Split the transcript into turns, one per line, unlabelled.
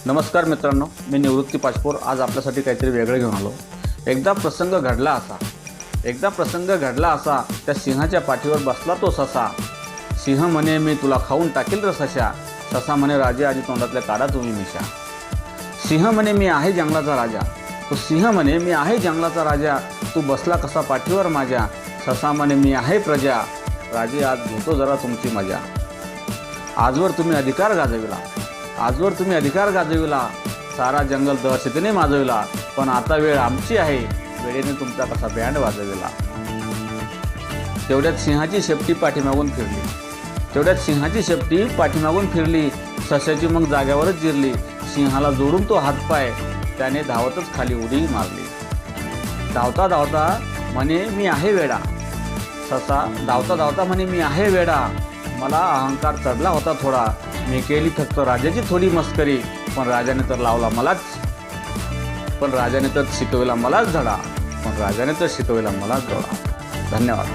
नमस्कार मित्रांनो, मी निवृत्ती पाचपोर आज आपल्यासाठी काहीतरी वेगळं घेऊन आलो। एकदा प्रसंग घडला असा त्या सिंहाच्या पाठीवर बसला तो ससा। सिंह म्हणे मी तुला खाऊन टाकील रे सशा। ससा म्हणे राजे आधी तोंडातल्या काढा तुम्ही मिशा। सिंह म्हणे मी आहे जंगलाचा राजा। तो सिंह म्हणे मी आहे जंगलाचा राजा, तू बसला कसा पाठीवर माझ्या। ससा म्हणे मी आहे प्रजा, राजे आज घेतो जरा तुमची मजा। आजवर तुम्ही अधिकार गाजविला, सारा जंगल दहशतीने माजविला। पण आता वेळ आमची आहे, वेळेने तुमचा कसा बँड वाजविला। तेवढ्यात सिंहाची शेपटी पाठीमागून फिरली। सशाची मग जाग्यावरच जिरली। सिंहाला जोडून तो हातपाय, त्याने धावतच खाली उडी मारली। धावता धावता म्हणे मी आहे वेडा। ससा धावता धावता म्हणे मी आहे वेडा। मला अहंकार चढला होता थोडा, मी केली फक्त राजाची थोडी मस्करी। पण राजाने तर शिकविला मलाच धडा। धन्यवाद।